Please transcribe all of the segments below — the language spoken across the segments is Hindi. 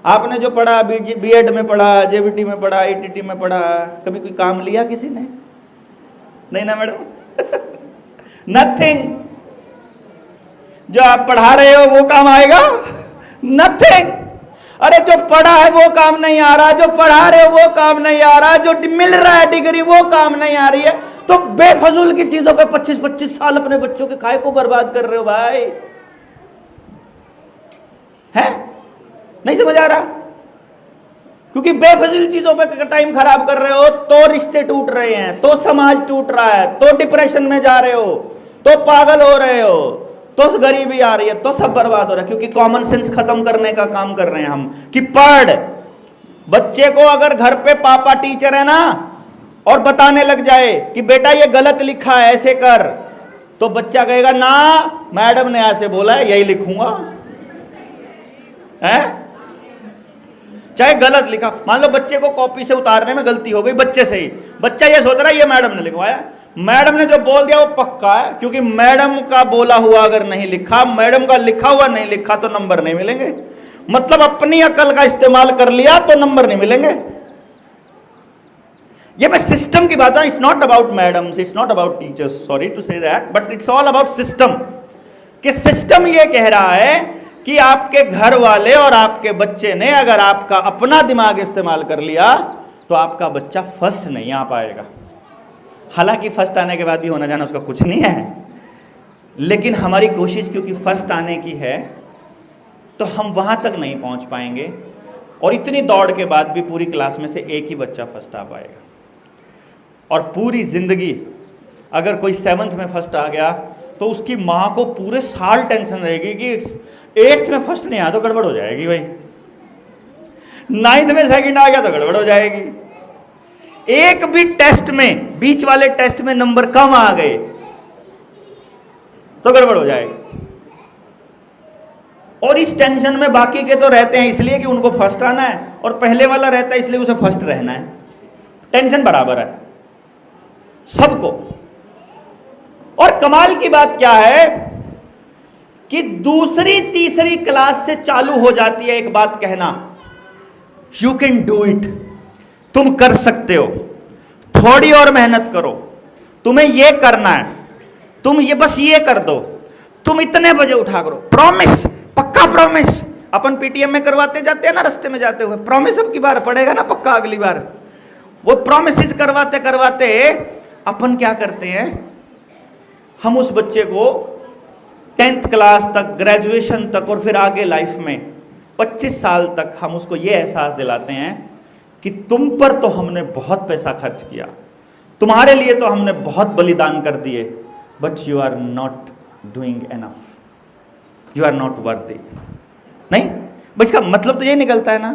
आपने जो पढ़ा, बीएड में पढ़ा, जेबीटी में पढ़ा, आईटीटी में पढ़ा, कभी कोई काम लिया किसी ने? नहीं ना मैडम। नथिंग। जो आप पढ़ा रहे हो वो काम आएगा? नथिंग। अरे जो पढ़ा है वो काम नहीं आ रहा, जो पढ़ा रहे हो वो काम नहीं आ रहा, जो मिल रहा है डिग्री वो काम नहीं आ रही है, तो बेफजूल की चीजों पे 25-25 साल अपने बच्चों के खाए को बर्बाद कर रहे हो भाई। है नहीं समझ आ रहा? क्योंकि बेफजूल चीजों पे टाइम खराब कर रहे हो तो रिश्ते टूट रहे हैं, तो समाज टूट रहा है, तो डिप्रेशन में जा रहे हो, तो पागल हो रहे हो, तो गरीबी आ रही है, तो सब बर्बाद हो रहा है। क्योंकि कॉमन सेंस खत्म करने का काम कर रहे हैं हम कि पढ़। बच्चे को अगर घर पे पापा टीचर है ना और बताने लग जाए कि बेटा ये गलत लिखा है ऐसे कर, तो बच्चा कहेगा ना मैडम ने ऐसे बोला है यही लिखूंगा। है चाहे गलत लिखा, मान लो बच्चे को कॉपी से उतारने में गलती हो गई बच्चे से ही, बच्चा ये सोच रहा है ये मैडम ने लिखवाया, मैडम ने जो बोल दिया वो पक्का है, क्योंकि मैडम का बोला हुआ अगर नहीं लिखा, मैडम का लिखा हुआ नहीं लिखा तो नंबर नहीं मिलेंगे। मतलब अपनी अकल का इस्तेमाल कर लिया तो नंबर नहीं मिलेंगे। ये मैं सिस्टम की बात है, it's not about madams, it's not about teachers, sorry to say that, but it's all about system. कि सिस्टम ये कह रहा है कि आपके घर वाले और आपके बच्चे ने अगर आपका अपना दिमाग इस्तेमाल कर लिया तो आपका बच्चा फर्स्ट नहीं आ पाएगा। हालांकि फर्स्ट आने के बाद भी होना जाना उसका कुछ नहीं है, लेकिन हमारी कोशिश क्योंकि फर्स्ट आने की है तो हम वहां तक नहीं पहुंच पाएंगे, और इतनी दौड़ के बाद भी पूरी क्लास में से एक ही बच्चा फर्स्ट आ पाएगा। और पूरी जिंदगी अगर कोई 7th में फर्स्ट आ गया तो उसकी माँ को पूरे साल टेंशन रहेगी कि 8th में फर्स्ट नहीं आया तो गड़बड़ हो जाएगी भाई, 9th में सेकंड आ गया तो गड़बड़ हो जाएगी, एक भी टेस्ट में, बीच वाले टेस्ट में नंबर कम आ गए तो गड़बड़ हो जाएगी। और इस टेंशन में बाकी के तो रहते हैं इसलिए कि उनको फर्स्ट आना है, और पहले वाला रहता है इसलिए उसे फर्स्ट रहना है। टेंशन बराबर है सबको। और कमाल की बात क्या है कि दूसरी तीसरी क्लास से चालू हो जाती है एक बात कहना, यू कैन डू इट, तुम कर सकते हो, थोड़ी और मेहनत करो, तुम्हें ये करना है, तुम ये बस ये कर दो, तुम इतने बजे उठा करो, प्रॉमिस, पक्का प्रॉमिस। अपन पीटीएम में करवाते जाते हैं ना रास्ते में जाते हुए, प्रॉमिस अब की बार पड़ेगा ना पक्का अगली बार। वो प्रॉमिसेस करवाते करवाते अपन क्या करते हैं, हम उस बच्चे को 10th क्लास तक, ग्रेजुएशन तक और फिर आगे लाइफ में 25 साल तक हम उसको ये एहसास दिलाते हैं कि तुम पर तो हमने बहुत पैसा खर्च किया, तुम्हारे लिए तो हमने बहुत बलिदान कर दिए, but you are not doing enough, you are not worthy. नहीं, बस इसका मतलब तो ये निकलता है ना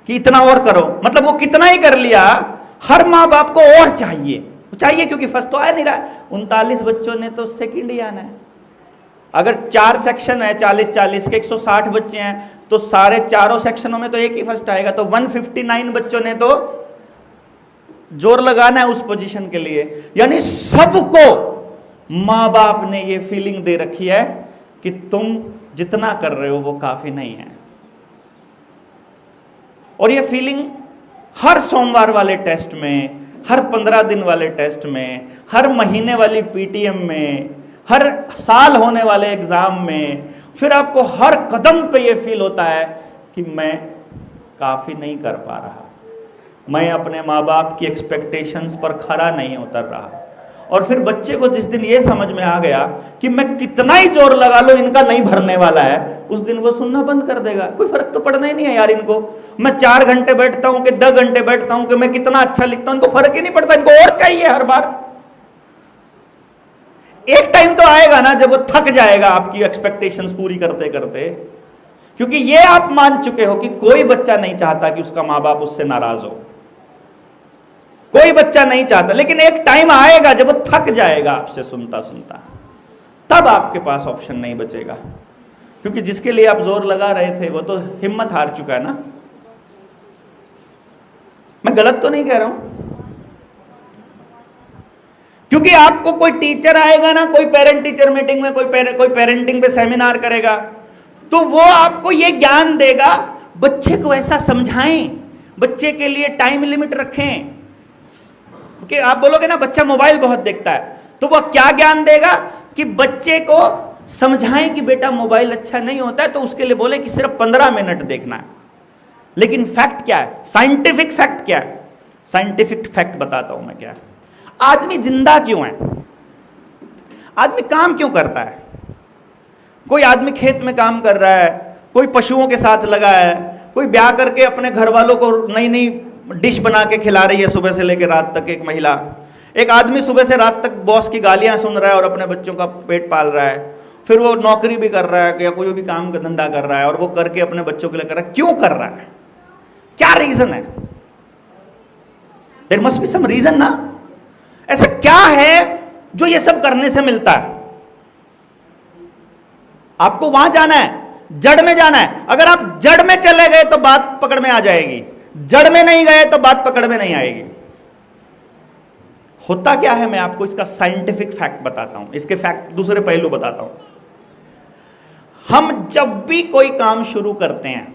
कि इतना और करो, मतलब वो कितना ही कर लिया, हर माँ बाप को और चाहिए चाहिए, क्योंकि फर्स्ट तो आ नहीं रहा है। 39 बच्चों ने तो सेकंड ही आना है। अगर 4 सेक्शन है 40-40 के, 160 बच्चे हैं तो सारे चारों सेक्शनों में तो एक ही फर्स्ट आएगा, तो 159 बच्चों ने तो जोर लगाना है उस पोजीशन के लिए। यानी सबको माँ बाप ने ये फीलिंग दे रखी है कि तुम जितना कर रहे हो वो काफी नहीं है। और ये फीलिंग हर सोमवार वाले टेस्ट में, हर 15 दिन वाले टेस्ट में, हर महीने वाली पीटीएम में, हर साल होने वाले एग्जाम में, फिर आपको हर कदम पे ये फील होता है कि मैं काफी नहीं कर पा रहा, मैं अपने माँ बाप की एक्सपेक्टेशंस पर खरा नहीं उतर रहा। और फिर बच्चे को जिस दिन ये समझ में आ गया कि मैं कितना ही जोर लगा लो इनका नहीं भरने वाला है, उस दिन वो सुनना बंद कर देगा। कोई फर्क तो पड़ना ही नहीं है यार इनको, मैं 4 घंटे बैठता हूं कि 10 घंटे बैठता हूं कि मैं कितना अच्छा लिखता हूं, इनको फर्क ही नहीं पड़ता, इनको और चाहिए हर बार। एक टाइम तो आएगा ना जब वो थक जाएगा आपकी एक्सपेक्टेशंस पूरी करते करते, क्योंकि ये आप मान चुके हो कि कोई बच्चा नहीं चाहता कि उसका माँ बाप उससे नाराज हो, कोई बच्चा नहीं चाहता। लेकिन एक टाइम आएगा जब वो थक जाएगा आपसे सुनता सुनता, तब आपके पास ऑप्शन नहीं बचेगा, क्योंकि जिसके लिए आप जोर लगा रहे थे वो तो हिम्मत हार चुका है ना। मैं गलत तो नहीं कह रहा हूं, क्योंकि आपको कोई टीचर आएगा ना, कोई पेरेंट टीचर मीटिंग में, कोई पेरेंटिंग पे सेमिनार करेगा, तो वो आपको ये ज्ञान देगा, बच्चे को ऐसा समझाएं, बच्चे के लिए टाइम लिमिट रखें कि आप बोलोगे ना बच्चा मोबाइल बहुत देखता है, तो वह क्या ज्ञान देगा कि बच्चे को समझाएं कि बेटा मोबाइल अच्छा नहीं होता है, तो उसके लिए बोले कि सिर्फ 15 मिनट देखना है। लेकिन फैक्ट क्या है, साइंटिफिक फैक्ट क्या है? साइंटिफिक फैक्ट बताता हूं मैं क्या है। आदमी जिंदा क्यों है? आदमी काम क्यों करता है? कोई आदमी खेत में काम कर रहा है, कोई पशुओं के साथ लगा है, कोई ब्याह करके अपने घर वालों को नई नई डिश बना के खिला रही है सुबह से लेकर रात तक एक महिला। एक आदमी सुबह से रात तक बॉस की गालियां सुन रहा है और अपने बच्चों का पेट पाल रहा है, फिर वो नौकरी भी कर रहा है या कोई भी काम का धंधा कर रहा है और वो करके अपने बच्चों के लिए कर रहा है। क्यों कर रहा है? क्या रीजन है? There must be some reason ना। ऐसा क्या है जो ये सब करने से मिलता है? आपको वहां जाना है, जड़ में जाना है। अगर आप जड़ में चले गए तो बात पकड़ में आ जाएगी, जड़ में नहीं गए तो बात पकड़ में नहीं आएगी। होता क्या है, मैं आपको इसका साइंटिफिक फैक्ट बताता हूं, इसके फैक्ट दूसरे पहलू बताता हूं। हम जब भी कोई काम शुरू करते हैं,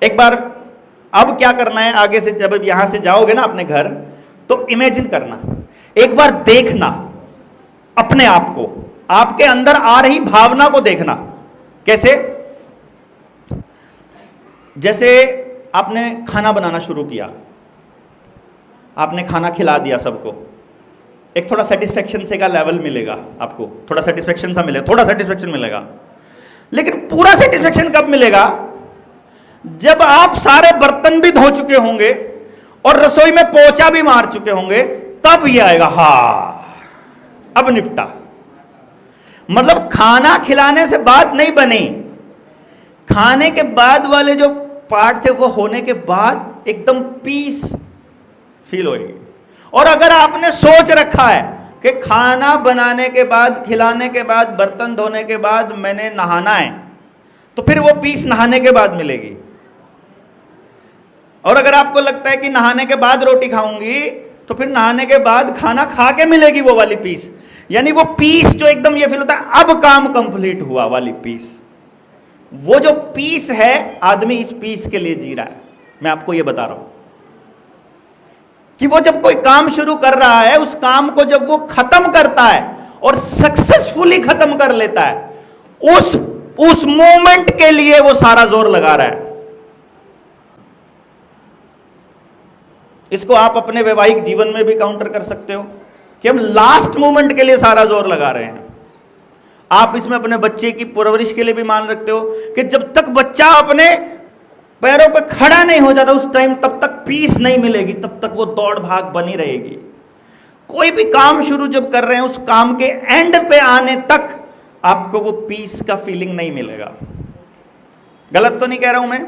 एक बार अब क्या करना है, आगे से जब यहां से जाओगे ना अपने घर, तो इमेजिन करना, एक बार देखना अपने आप को, आपके अंदर आ रही भावना को देखना। कैसे? जैसे आपने खाना बनाना शुरू किया, आपने खाना खिला दिया सबको, एक थोड़ा सेटिस्फेक्शन से का लेवल मिलेगा आपको, थोड़ा सेटिस्फेक्शन सा मिलेगा, थोड़ा सेटिस्फेक्शन मिलेगा। लेकिन पूरा सेटिस्फेक्शन कब मिलेगा? जब आप सारे बर्तन भी धो चुके होंगे और रसोई में पोंछा भी मार चुके होंगे, तब ये आएगा, हा अब निपटा। मतलब खाना खिलाने से बात नहीं बनी, खाने के बाद वाले जो पार्ट थे वो होने के बाद एकदम पीस फील होगी। और अगर आपने सोच रखा है कि खाना बनाने के बाद, खिलाने के बाद, बर्तन धोने के बाद मैंने नहाना है, तो फिर वो पीस नहाने के बाद मिलेगी। और अगर आपको लगता है कि नहाने के बाद रोटी खाऊंगी, तो फिर नहाने के बाद खाना खा के मिलेगी वो वाली पीस। यानी वो पीस जो एकदम ये फील होता है अब काम कंप्लीट हुआ वाली पीस, वो जो पीस है, आदमी इस पीस के लिए जी रहा है। मैं आपको ये बता रहा हूं कि वो जब कोई काम शुरू कर रहा है, उस काम को जब वो खत्म करता है और सक्सेसफुली खत्म कर लेता है, उस मोमेंट के लिए वो सारा जोर लगा रहा है। इसको आप अपने वैवाहिक जीवन में भी काउंटर कर सकते हो कि हम लास्ट मोमेंट के लिए सारा जोर लगा रहे हैं। आप इसमें अपने बच्चे की परवरिश के लिए भी मान रखते हो कि जब तक बच्चा अपने पैरों पर खड़ा नहीं हो जाता उस टाइम, तब तक पीस नहीं मिलेगी, तब तक वो दौड़ भाग बनी रहेगी। कोई भी काम शुरू जब कर रहे हैं, उस काम के एंड पे आने तक आपको वो पीस का फीलिंग नहीं मिलेगा। गलत तो नहीं कह रहा हूं मैं?